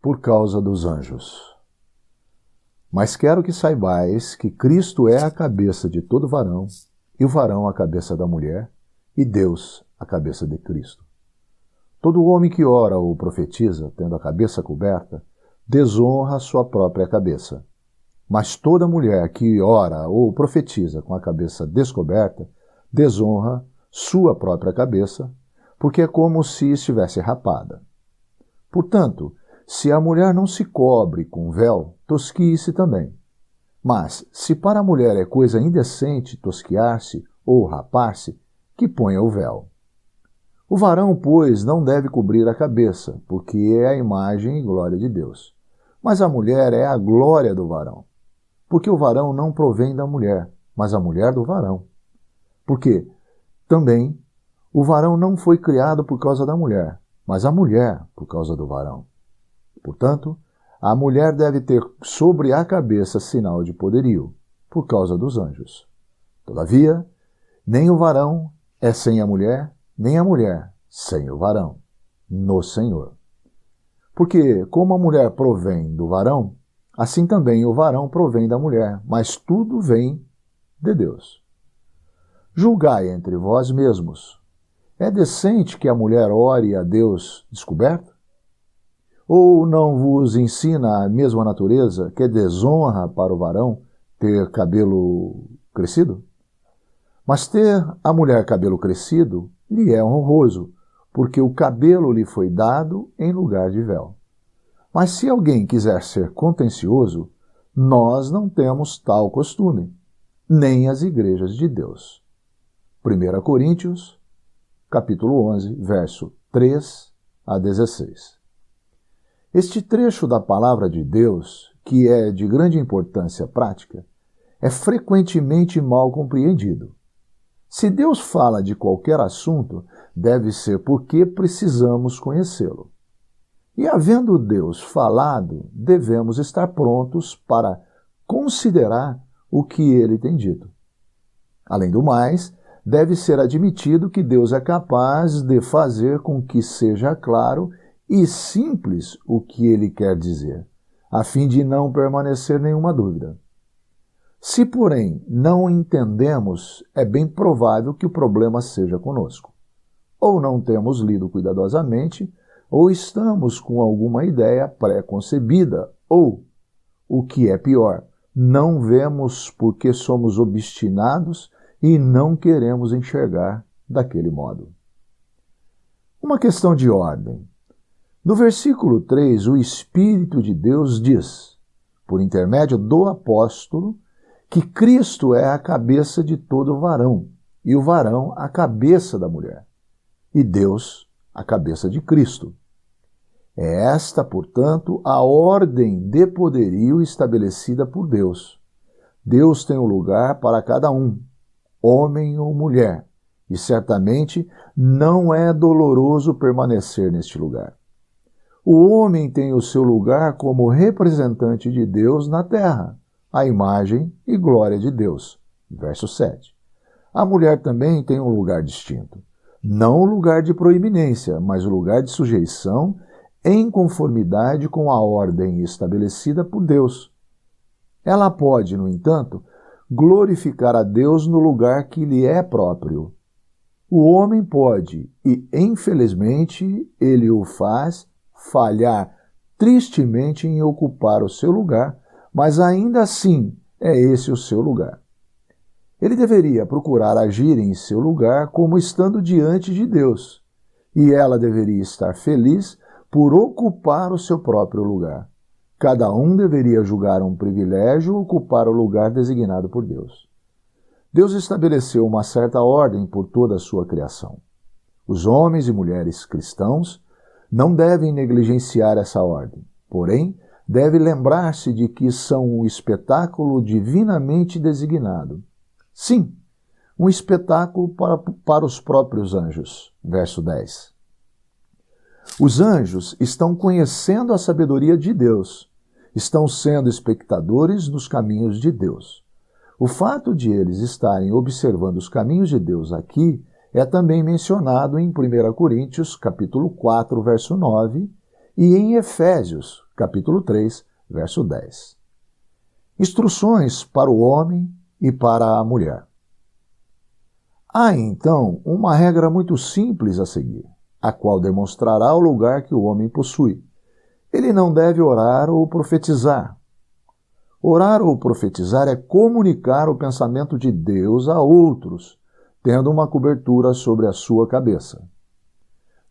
por causa dos anjos. Mas quero que saibais que Cristo é a cabeça de todo varão, e o varão a cabeça da mulher, e Deus a cabeça de Cristo. Todo homem que ora ou profetiza, tendo a cabeça coberta, desonra a sua própria cabeça. Mas toda mulher que ora ou profetiza com a cabeça descoberta, desonra sua própria cabeça, porque é como se estivesse rapada. Portanto, se a mulher não se cobre com véu, tosquie-se também. Mas, se para a mulher é coisa indecente tosquiar-se ou rapar-se, que ponha o véu. O varão, pois, não deve cobrir a cabeça, porque é a imagem e glória de Deus. Mas a mulher é a glória do varão. Porque o varão não provém da mulher, mas a mulher do varão. Porque, também, o varão não foi criado por causa da mulher, mas a mulher por causa do varão. Portanto, a mulher deve ter sobre a cabeça sinal de poderio, por causa dos anjos. Todavia, nem o varão é sem a mulher, nem a mulher sem o varão, no Senhor. Porque, como a mulher provém do varão, assim também o varão provém da mulher, mas tudo vem de Deus. Julgai entre vós mesmos. É decente que a mulher ore a Deus descoberta? Ou não vos ensina a mesma natureza que é desonra para o varão ter cabelo crescido? Mas ter a mulher cabelo crescido lhe é honroso, porque o cabelo lhe foi dado em lugar de véu. Mas se alguém quiser ser contencioso, nós não temos tal costume, nem as igrejas de Deus. 1 Coríntios, capítulo 11, verso 3 a 16. Este trecho da palavra de Deus, que é de grande importância prática, é frequentemente mal compreendido. Se Deus fala de qualquer assunto, deve ser porque precisamos conhecê-lo. E havendo Deus falado, devemos estar prontos para considerar o que ele tem dito. Além do mais, deve ser admitido que Deus é capaz de fazer com que seja claro e simples o que ele quer dizer, a fim de não permanecer nenhuma dúvida. Se, porém, não entendemos, é bem provável que o problema seja conosco. Ou não temos lido cuidadosamente, ou estamos com alguma ideia pré-concebida, ou, o que é pior, não vemos porque somos obstinados e não queremos enxergar daquele modo. Uma questão de ordem. No versículo 3, o Espírito de Deus diz, por intermédio do apóstolo, que Cristo é a cabeça de todo varão, e o varão a cabeça da mulher, e Deus a cabeça de Cristo. É esta, portanto, a ordem de poderio estabelecida por Deus. Deus tem um lugar para cada um, homem ou mulher, e certamente não é doloroso permanecer neste lugar. O homem tem o seu lugar como representante de Deus na terra, a imagem e glória de Deus. Verso 7. A mulher também tem um lugar distinto. Não o lugar de proeminência, mas o lugar de sujeição em conformidade com a ordem estabelecida por Deus. Ela pode, no entanto, glorificar a Deus no lugar que lhe é próprio. O homem pode, e infelizmente ele o faz, falhar tristemente em ocupar o seu lugar, mas ainda assim é esse o seu lugar. Ele deveria procurar agir em seu lugar como estando diante de Deus, e ela deveria estar feliz por ocupar o seu próprio lugar. Cada um deveria julgar um privilégio ocupar o lugar designado por Deus. Deus estabeleceu uma certa ordem por toda a sua criação. Os homens e mulheres cristãos não devem negligenciar essa ordem, porém, deve lembrar-se de que são um espetáculo divinamente designado. Sim, um espetáculo para os próprios anjos. Verso 10. Os anjos estão conhecendo a sabedoria de Deus, estão sendo espectadores dos caminhos de Deus. O fato de eles estarem observando os caminhos de Deus aqui é também mencionado em 1 Coríntios, capítulo 4, verso 9, e em Efésios, capítulo 3, verso 10. Instruções para o homem e para a mulher. Há, então, uma regra muito simples a seguir, a qual demonstrará o lugar que o homem possui. Ele não deve orar ou profetizar. Orar ou profetizar é comunicar o pensamento de Deus a outros, tendo uma cobertura sobre a sua cabeça.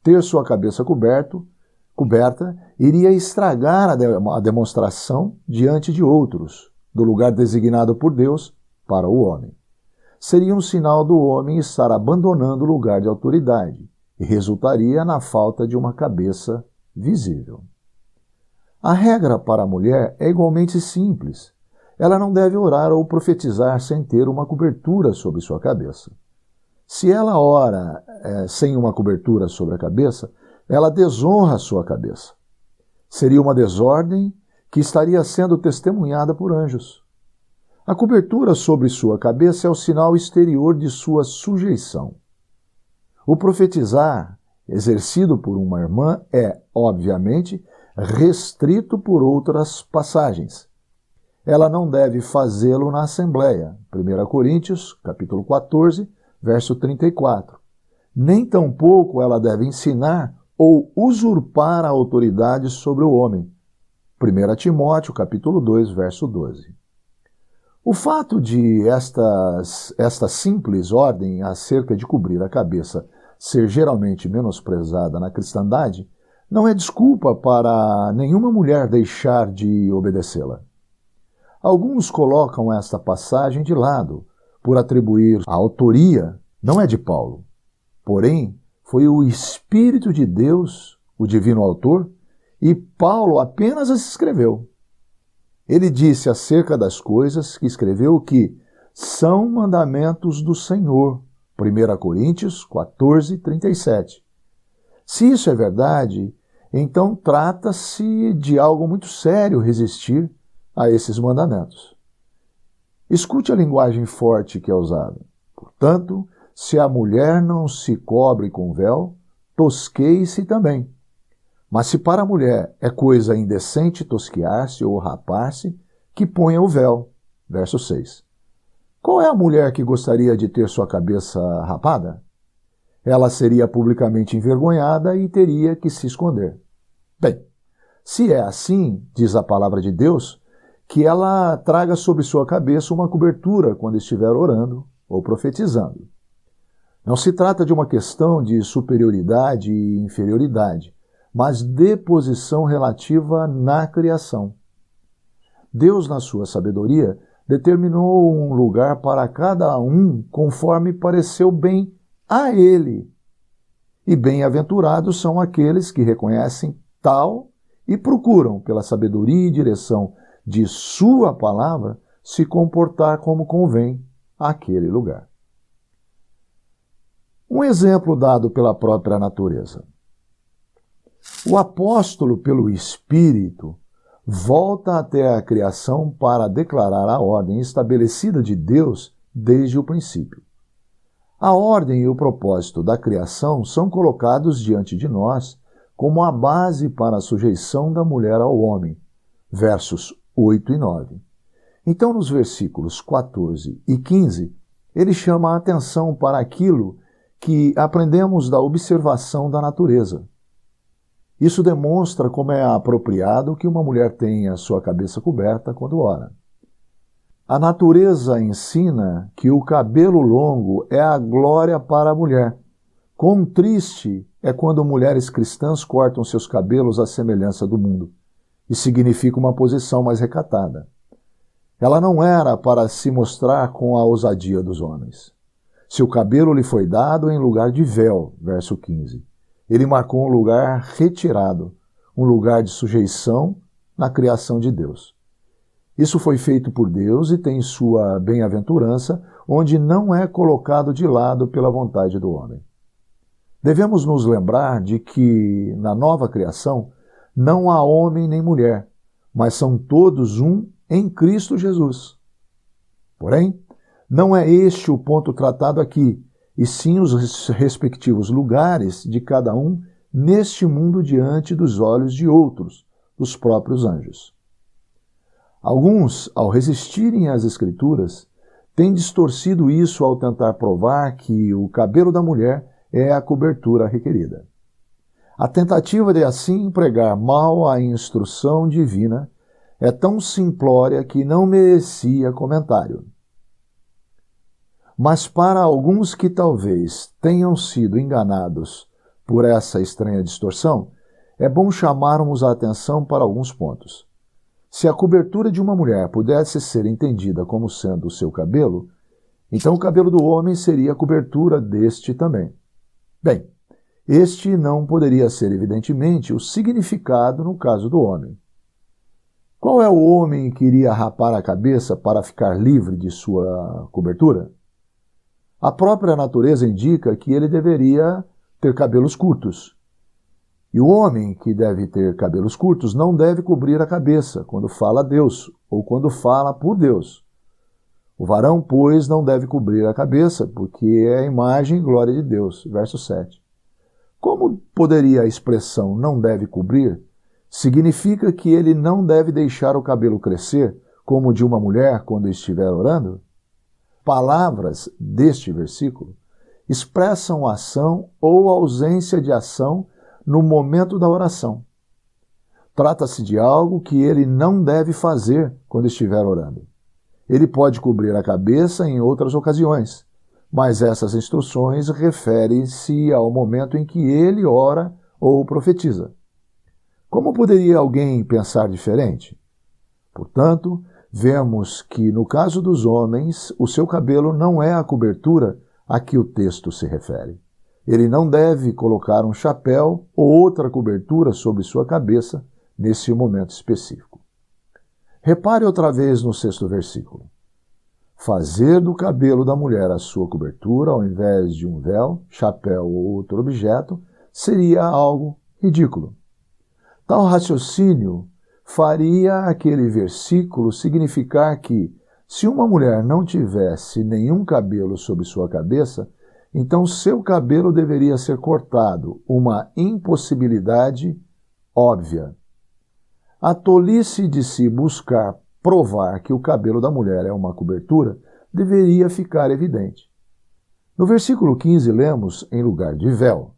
Ter sua cabeça coberta iria estragar a demonstração diante de outros, do lugar designado por Deus para o homem. Seria um sinal do homem estar abandonando o lugar de autoridade e resultaria na falta de uma cabeça visível. A regra para a mulher é igualmente simples. Ela não deve orar ou profetizar sem ter uma cobertura sobre sua cabeça. Se ela ora sem uma cobertura sobre a cabeça, ela desonra sua cabeça. Seria uma desordem que estaria sendo testemunhada por anjos. A cobertura sobre sua cabeça é o sinal exterior de sua sujeição. O profetizar, exercido por uma irmã, é, obviamente, restrito por outras passagens. Ela não deve fazê-lo na Assembleia, 1 Coríntios, capítulo 14, verso 34. Nem tampouco ela deve ensinar ou usurpar a autoridade sobre o homem, 1 Timóteo, capítulo 2, verso 12. O fato de esta simples ordem acerca de cobrir a cabeça ser geralmente menosprezada na cristandade não é desculpa para nenhuma mulher deixar de obedecê-la. Alguns colocam esta passagem de lado por atribuir a autoria, não é de Paulo, porém foi o Espírito de Deus, o divino autor, e Paulo apenas as escreveu. Ele disse acerca das coisas que escreveu que são mandamentos do Senhor, 1 Coríntios 14, 37. Se isso é verdade, então trata-se de algo muito sério resistir a esses mandamentos. Escute a linguagem forte que é usada. Portanto, se a mulher não se cobre com véu, tosqueie-se também. Mas se para a mulher é coisa indecente tosquear-se ou rapar-se, que ponha o véu. Verso 6. Qual é a mulher que gostaria de ter sua cabeça rapada? Ela seria publicamente envergonhada e teria que se esconder. Bem, se é assim, diz a palavra de Deus, que ela traga sobre sua cabeça uma cobertura quando estiver orando ou profetizando. Não se trata de uma questão de superioridade e inferioridade, mas de posição relativa na criação. Deus, na sua sabedoria, determinou um lugar para cada um conforme pareceu bem a ele. E bem-aventurados são aqueles que reconhecem tal e procuram, pela sabedoria e direção de sua palavra, se comportar como convém àquele lugar. Um exemplo dado pela própria natureza. O apóstolo, pelo Espírito, volta até a criação para declarar a ordem estabelecida de Deus desde o princípio. A ordem e o propósito da criação são colocados diante de nós como a base para a sujeição da mulher ao homem, versos 8 e 9. Então, nos versículos 14 e 15, ele chama a atenção para aquilo que aprendemos da observação da natureza. Isso demonstra como é apropriado que uma mulher tenha sua cabeça coberta quando ora. A natureza ensina que o cabelo longo é a glória para a mulher. Quão triste é quando mulheres cristãs cortam seus cabelos à semelhança do mundo. Isso significa uma posição mais recatada. Ela não era para se mostrar com a ousadia dos homens. Seu cabelo lhe foi dado em lugar de véu, verso 15. Ele marcou um lugar retirado, um lugar de sujeição na criação de Deus. Isso foi feito por Deus e tem sua bem-aventurança, onde não é colocado de lado pela vontade do homem. Devemos nos lembrar de que, na nova criação, não há homem nem mulher, mas são todos um em Cristo Jesus. Porém, não é este o ponto tratado aqui, e sim os respectivos lugares de cada um neste mundo diante dos olhos de outros, dos próprios anjos. Alguns, ao resistirem às Escrituras, têm distorcido isso ao tentar provar que o cabelo da mulher é a cobertura requerida. A tentativa de assim empregar mal a instrução divina é tão simplória que não merecia comentário. Mas para alguns que talvez tenham sido enganados por essa estranha distorção, é bom chamarmos a atenção para alguns pontos. Se a cobertura de uma mulher pudesse ser entendida como sendo o seu cabelo, então o cabelo do homem seria a cobertura deste também. Bem, este não poderia ser, evidentemente, o significado no caso do homem. Qual é o homem que iria rapar a cabeça para ficar livre de sua cobertura? A própria natureza indica que ele deveria ter cabelos curtos. E o homem que deve ter cabelos curtos não deve cobrir a cabeça quando fala a Deus ou quando fala por Deus. O varão, pois, não deve cobrir a cabeça, porque é a imagem e glória de Deus. Verso 7. Como poderia a expressão não deve cobrir? Significa que ele não deve deixar o cabelo crescer, como o de uma mulher quando estiver orando? Palavras deste versículo expressam ação ou ausência de ação no momento da oração. Trata-se de algo que ele não deve fazer quando estiver orando. Ele pode cobrir a cabeça em outras ocasiões, mas essas instruções referem-se ao momento em que ele ora ou profetiza. Como poderia alguém pensar diferente? Portanto, vemos que, no caso dos homens, o seu cabelo não é a cobertura a que o texto se refere. Ele não deve colocar um chapéu ou outra cobertura sobre sua cabeça nesse momento específico. Repare outra vez no 6º versículo. Fazer do cabelo da mulher a sua cobertura, ao invés de um véu, chapéu ou outro objeto, seria algo ridículo. Tal raciocínio faria aquele versículo significar que, se uma mulher não tivesse nenhum cabelo sobre sua cabeça, então seu cabelo deveria ser cortado, uma impossibilidade óbvia. A tolice de se buscar provar que o cabelo da mulher é uma cobertura deveria ficar evidente. No versículo 15 lemos, em lugar de véu,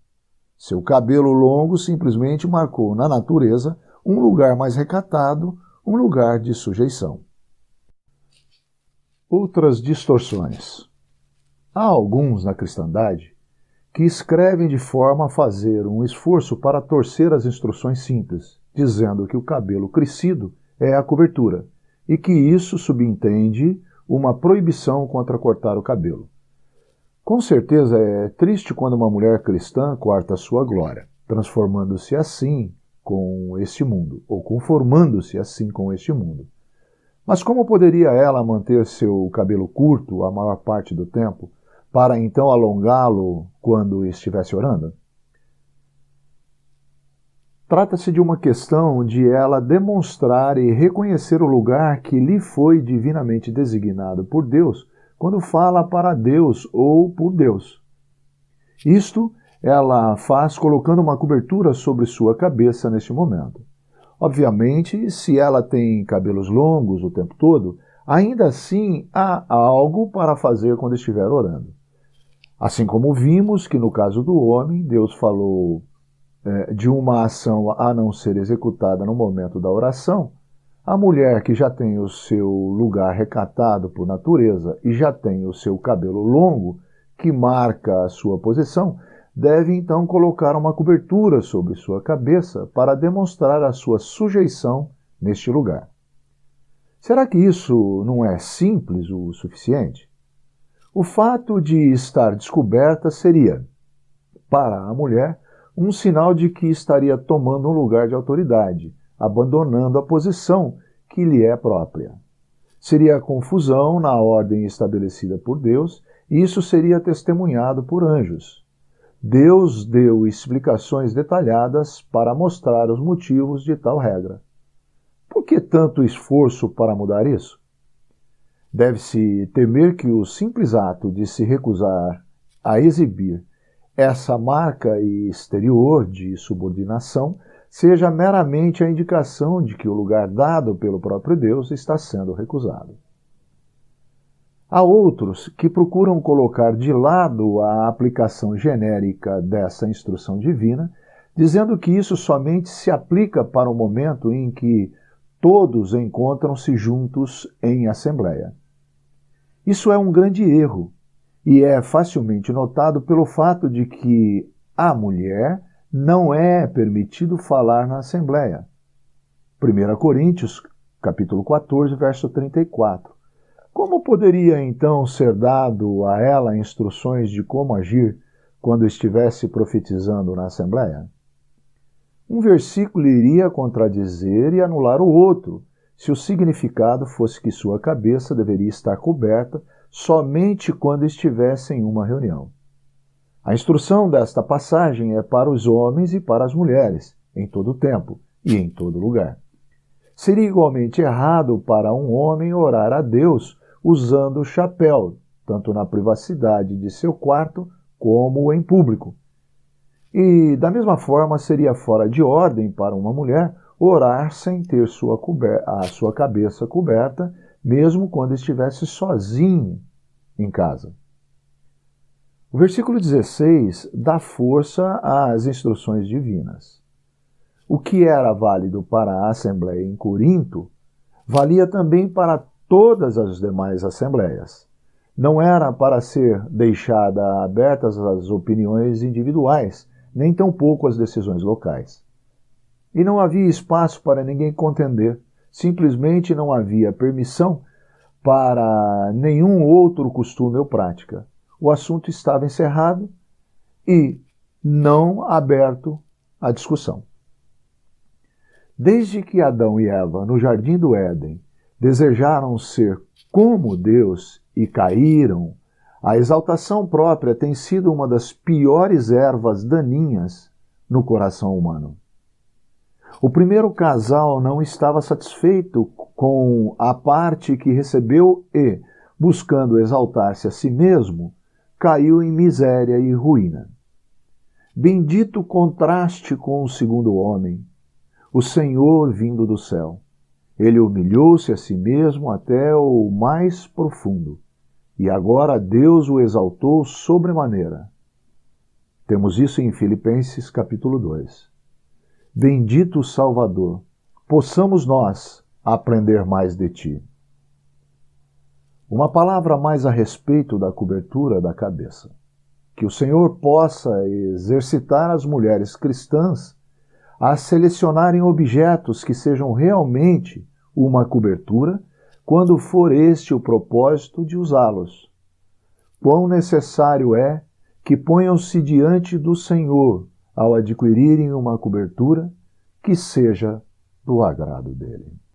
seu cabelo longo simplesmente marcou na natureza um lugar mais recatado, um lugar de sujeição. Outras distorções. Há alguns na cristandade que escrevem de forma a fazer um esforço para torcer as instruções simples, dizendo que o cabelo crescido é a cobertura e que isso subentende uma proibição contra cortar o cabelo. Com certeza é triste quando uma mulher cristã corta a sua glória, transformando-se assim com este mundo, ou conformando-se assim com este mundo. Mas como poderia ela manter seu cabelo curto a maior parte do tempo, para então alongá-lo quando estivesse orando? Trata-se de uma questão de ela demonstrar e reconhecer o lugar que lhe foi divinamente designado por Deus quando fala para Deus ou por Deus. Isto ela faz colocando uma cobertura sobre sua cabeça neste momento. Obviamente, se ela tem cabelos longos o tempo todo, ainda assim há algo para fazer quando estiver orando. Assim como vimos que no caso do homem, Deus falou de uma ação a não ser executada no momento da oração, a mulher que já tem o seu lugar recatado por natureza e já tem o seu cabelo longo, que marca a sua posição, deve então colocar uma cobertura sobre sua cabeça para demonstrar a sua sujeição neste lugar. Será que isso não é simples o suficiente? O fato de estar descoberta seria, para a mulher, um sinal de que estaria tomando um lugar de autoridade, abandonando a posição que lhe é própria. Seria confusão na ordem estabelecida por Deus, e isso seria testemunhado por anjos. Deus deu explicações detalhadas para mostrar os motivos de tal regra. Por que tanto esforço para mudar isso? Deve-se temer que o simples ato de se recusar a exibir essa marca exterior de subordinação seja meramente a indicação de que o lugar dado pelo próprio Deus está sendo recusado. Há outros que procuram colocar de lado a aplicação genérica dessa instrução divina, dizendo que isso somente se aplica para o momento em que todos encontram-se juntos em assembleia. Isso é um grande erro e é facilmente notado pelo fato de que a mulher não é permitido falar na assembleia. 1 Coríntios, capítulo 14, verso 34. Como poderia então ser dado a ela instruções de como agir quando estivesse profetizando na assembleia? Um versículo iria contradizer e anular o outro, se o significado fosse que sua cabeça deveria estar coberta somente quando estivesse em uma reunião. A instrução desta passagem é para os homens e para as mulheres, em todo o tempo e em todo lugar. Seria igualmente errado para um homem orar a Deus usando o chapéu, tanto na privacidade de seu quarto como em público. E, da mesma forma, seria fora de ordem para uma mulher orar sem ter a sua cabeça coberta, mesmo quando estivesse sozinha em casa. O versículo 16 dá força às instruções divinas. O que era válido para a Assembleia em Corinto, valia também para todas as demais assembleias. Não era para ser deixada abertas as opiniões individuais, nem tampouco as decisões locais. E não havia espaço para ninguém contender, simplesmente não havia permissão para nenhum outro costume ou prática. O assunto estava encerrado e não aberto à discussão. Desde que Adão e Eva, no jardim do Éden, desejaram ser como Deus e caíram, a exaltação própria tem sido uma das piores ervas daninhas no coração humano. O primeiro casal não estava satisfeito com a parte que recebeu e, buscando exaltar-se a si mesmo, caiu em miséria e ruína. Bendito o contraste com o segundo homem, o Senhor vindo do céu. Ele humilhou-se a si mesmo até o mais profundo, e agora Deus o exaltou sobremaneira. Temos isso em Filipenses capítulo 2. Bendito o Salvador, possamos nós aprender mais de ti. Uma palavra mais a respeito da cobertura da cabeça. Que o Senhor possa exercitar as mulheres cristãs a selecionarem objetos que sejam realmente uma cobertura, quando for este o propósito de usá-los. Quão necessário é que ponham-se diante do Senhor ao adquirirem uma cobertura que seja do agrado dele.